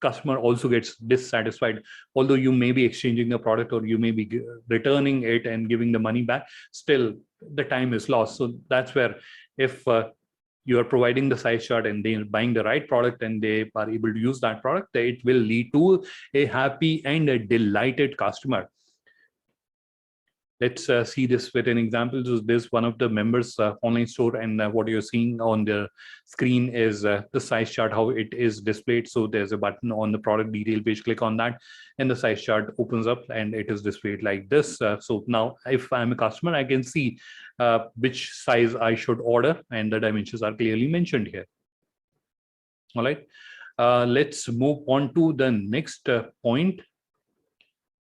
customer also gets dissatisfied. Although you may be exchanging the product or you may be returning it and giving the money back, still the time is lost. So that's where if you are providing the size chart and they're buying the right product and they are able to use that product, it will lead to a happy and a delighted customer. Let's see this with an example. So this one of the members online store, and what you're seeing on the screen is the size chart, how it is displayed. So there's a button on the product detail page, click on that, and the size chart opens up and it is displayed like this. So now if I'm a customer, I can see which size I should order, and the dimensions are clearly mentioned here. All right, let's move on to the next point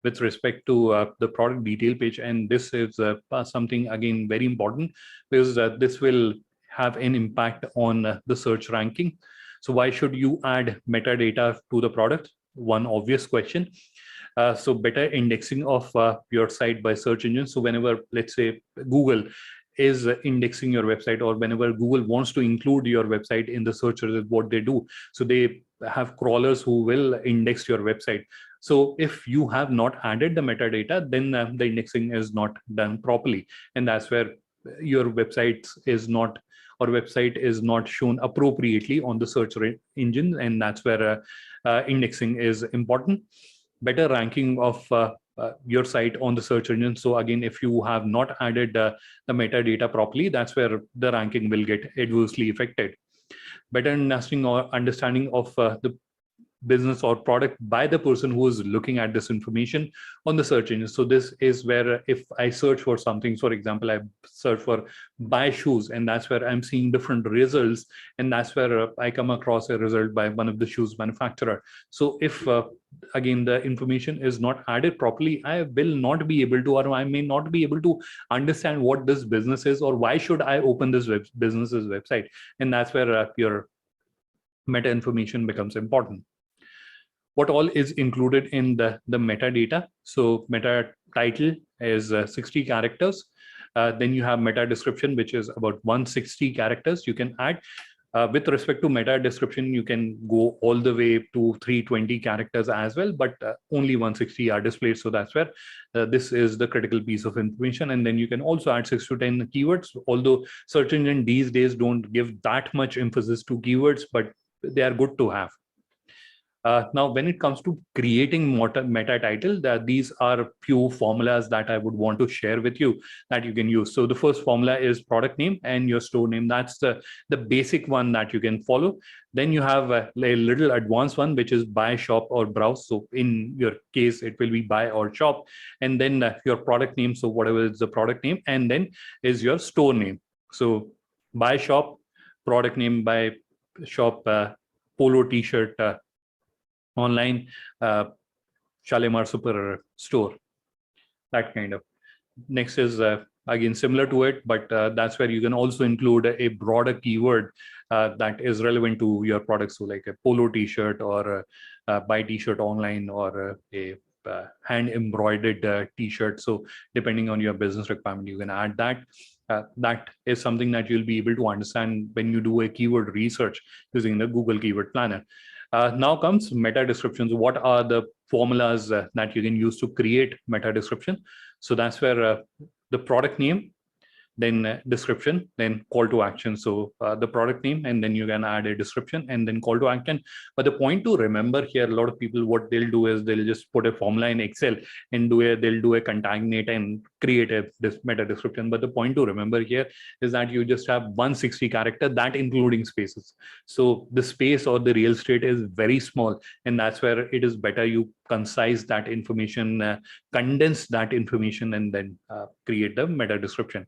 with respect to the product detail page. And this is something, again, very important, because this will have an impact on the search ranking. So why should you add metadata to the product? One obvious question. So better indexing of your site by search engines. So whenever, let's say, Google is indexing your website, or whenever Google wants to include your website in the search result, what they do, so they have crawlers who will index your website. So if you have not added the metadata, then the indexing is not done properly. And that's where your website is not shown appropriately on the search engine. And that's where indexing is important. Better ranking of your site on the search engine. So again, if you have not added the metadata properly, that's where the ranking will get adversely affected. Better understanding of the business or product by the person who is looking at this information on the search engine. So this is where if I search for something, for example, I search for buy shoes, and that's where I'm seeing different results, and that's where I come across a result by one of the shoes manufacturer. So if again the information is not added properly, I will not be able to, or I may not be able to understand what this business is, or why should I open this business's website. And that's where your meta information becomes important. What all is included in the metadata? So meta title is 60 characters. Then you have meta description, which is about 160 characters you can add. With respect to meta description, you can go all the way to 320 characters as well, but only 160 are displayed. So that's where this is the critical piece of information. And then you can also add 6 to 10 keywords, although search engine these days don't give that much emphasis to keywords, but they are good to have. Now, when it comes to creating meta title, these are few formulas that I would want to share with you that you can use. So the first formula is product name and your store name. That's the basic one that you can follow. Then you have a little advanced one, which is buy, shop, or browse. So in your case, it will be buy or shop. And then your product name. So whatever is the product name, and then is your store name. So buy, shop, product name, buy, shop, polo t-shirt, online, Shalimar Super Store, that kind of. Next is again similar to it, but that's where you can also include a broader keyword that is relevant to your product. So like a polo t-shirt, or buy t-shirt online, or a hand embroidered t-shirt. So depending on your business requirement, you can add that. That is something that you'll be able to understand when you do a keyword research using the Google Keyword Planner. Now comes meta descriptions. What are the formulas that you can use to create meta description? So that's where the product name, then description, then call to action. So the product name, and then you can add a description and then call to action. But the point to remember here, a lot of people, what they'll do is they'll just put a formula in Excel and they'll do a concatenate and create a meta description. But the point to remember here is that you just have 160 character, that including spaces. So the space or the real estate is very small, and that's where it is better you concise that information, condense that information, and then create the meta description.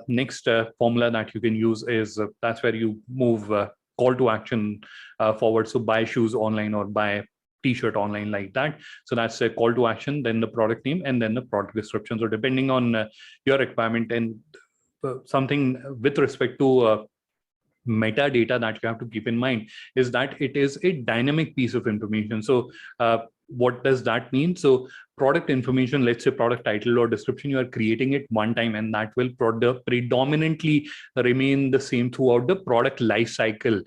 Next formula that you can use is that's where you move call to action forward. So buy shoes online or buy t-shirt online, like that. So that's a call to action, then the product name, and then the product description. So depending on your requirement, and something with respect to metadata that you have to keep in mind is that it is a dynamic piece of information. So what does that mean? So product information, let's say product title or description, you are creating it one time, and that will predominantly remain the same throughout the product life cycle.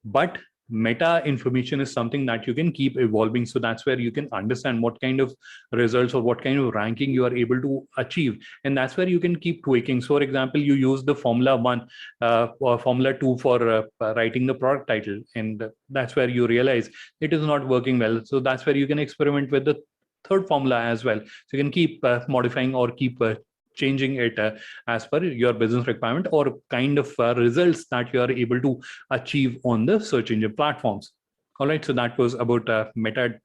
But meta information is something that you can keep evolving. So that's where you can understand what kind of results or what kind of ranking you are able to achieve. And that's where you can keep tweaking. So for example, you use the formula 1 or formula 2 for writing the product title, and that's where you realize it is not working well. So that's where you can experiment with the third formula as well. So you can keep modifying or keep changing it as per your business requirement or kind of results that you are able to achieve on the search engine platforms. All right, so that was about meta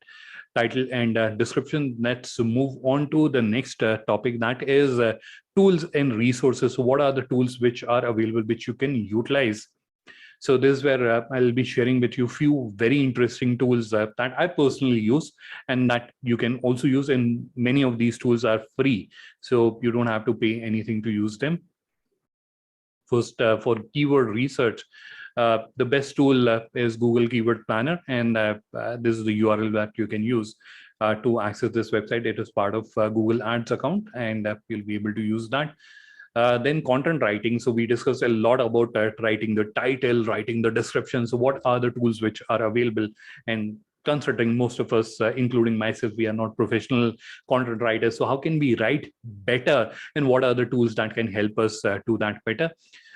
title and description. Let's move on to the next topic, that is tools and resources. So what are the tools which are available which you can utilize? So this is where I'll be sharing with you few very interesting tools that I personally use and that you can also use, and many of these tools are free. So you don't have to pay anything to use them. First, for keyword research, the best tool is Google Keyword Planner, and this is the URL that you can use to access this website. It is part of Google Ads account, and you'll be able to use that. Then content writing. So we discussed a lot about writing the title, writing the description. So what are the tools which are available? And considering most of us, including myself, we are not professional content writers. So how can we write better? And what are the tools that can help us do that better?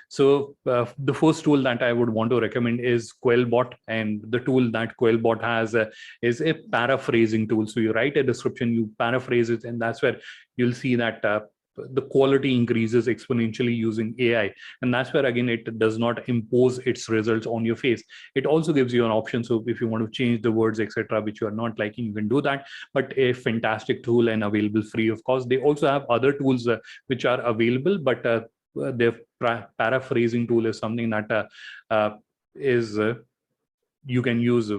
So the first tool that I would want to recommend is Quellbot. And the tool that Quellbot has is a paraphrasing tool. So you write a description, you paraphrase it, and that's where you'll see that the quality increases exponentially using AI. And that's where, again, it does not impose its results on your face. It also gives you an option. So if you want to change the words, etc., which you are not liking, you can do that. But a fantastic tool and available free of cost. They also have other tools which are available, but their paraphrasing tool is something that is you can use.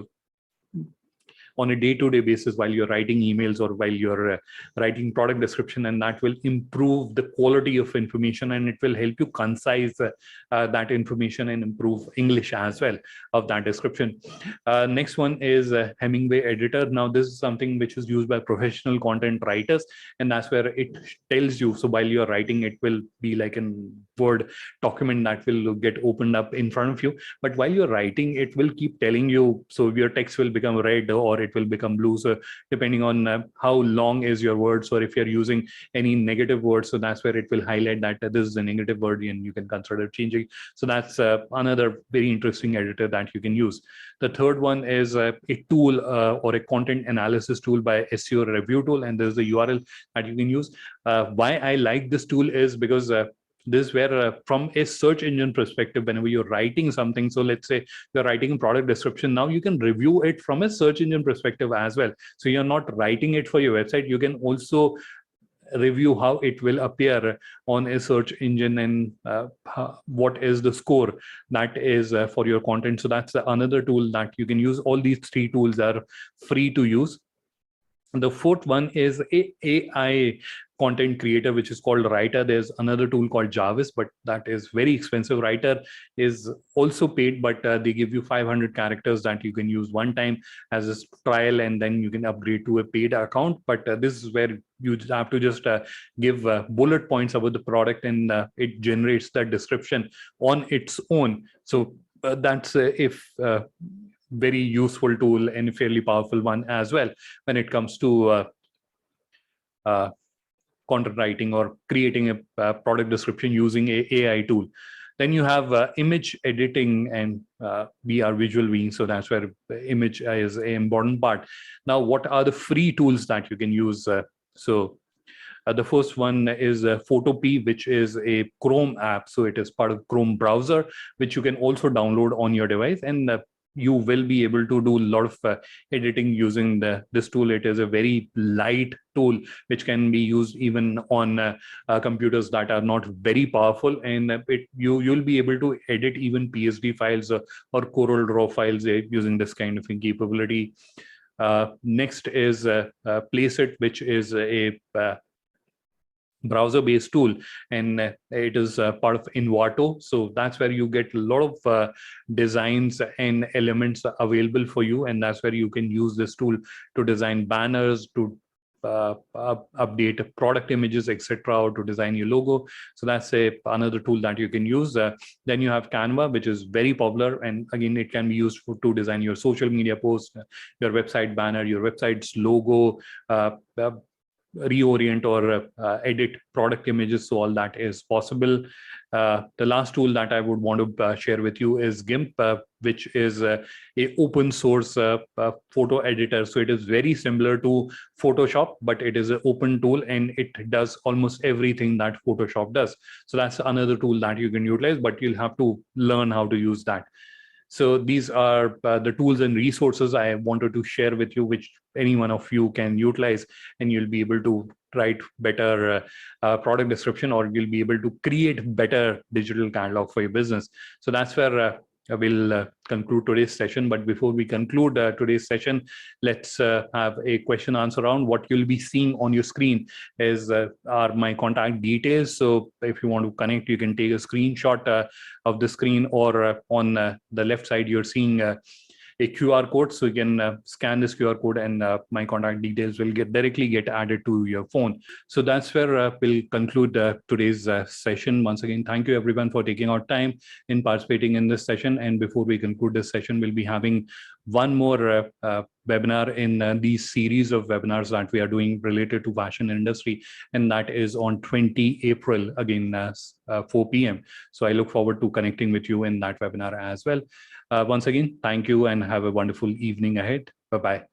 on a day-to-day basis while you're writing emails or while you're writing product description, and that will improve the quality of information, and it will help you concise that information and improve English as well of that description. Next one is Hemingway Editor. Now this is something which is used by professional content writers, and that's where it tells you. So while you're writing, it will be like a Word document that will get opened up in front of you. But while you're writing, it will keep telling you. So your text will become red or it will become blue. So depending on how long is your words, or if you're using any negative words, so that's where it will highlight that this is a negative word and you can consider changing. So that's another very interesting editor that you can use. The third one is a tool or a content analysis tool by SEO Review Tool, and there's the URL that you can use. Why I like this tool is because this is where from a search engine perspective, whenever you're writing something, so let's say you're writing a product description, now you can review it from a search engine perspective as well. So you're not writing it for your website, you can also review how it will appear on a search engine, and what is the score that is for your content. So that's another tool that you can use. All these three tools are free to use. The fourth one is a AI content creator, which is called Writer. There's another tool called Jarvis, but that is very expensive. Writer is also paid, but they give you 500 characters that you can use one time as a trial, and then you can upgrade to a paid account. But this is where you have to just give bullet points about the product, and it generates that description on its own. So that's if very useful tool and a fairly powerful one as well when it comes to content writing or creating a product description using a AI tool. Then you have image editing, and we are visual beings, so that's where image is an important part. Now, what are the free tools that you can use? The first one is Photopea, which is a Chrome app. So it is part of Chrome browser, which you can also download on your device, and you will be able to do a lot of editing using this tool. It is a very light tool which can be used even on computers that are not very powerful, and you'll be able to edit even PSD files or Corel Draw files using this kind of capability. Next is Placeit, which is a browser-based tool, and it is part of Envato. So that's where you get a lot of designs and elements available for you, and that's where you can use this tool to design banners, to update product images, etc., or to design your logo. So that's another tool that you can use. Then you have Canva, which is very popular, and again, it can be used to design your social media posts, your website banner, your website's logo, reorient or edit product images. So all that is possible. The last tool that I would want to share with you is GIMP, which is a open source photo editor. So it is very similar to Photoshop, but it is an open tool, and it does almost everything that Photoshop does. So that's another tool that you can utilize, but you'll have to learn how to use that. So these are the tools and resources I wanted to share with you, which any one of you can utilize, and you'll be able to write better product description, or you'll be able to create better digital catalog for your business. So that's where we'll conclude today's session. But before we conclude today's session, let's have a question answer round. What you'll be seeing on your screen is are my contact details. So if you want to connect, you can take a screenshot of the screen, or on the left side, you're seeing a QR code. So you can scan this QR code, and my contact details will directly get added to your phone. So that's where we'll conclude today's session. Once again, thank you everyone for taking out time in participating in this session. And before we conclude this session, we'll be having one more webinar in these series of webinars that we are doing related to fashion industry, and that is on 20 April, again 4 p.m. So I look forward to connecting with you in that webinar as well. Once again, thank you and have a wonderful evening ahead. Bye-bye.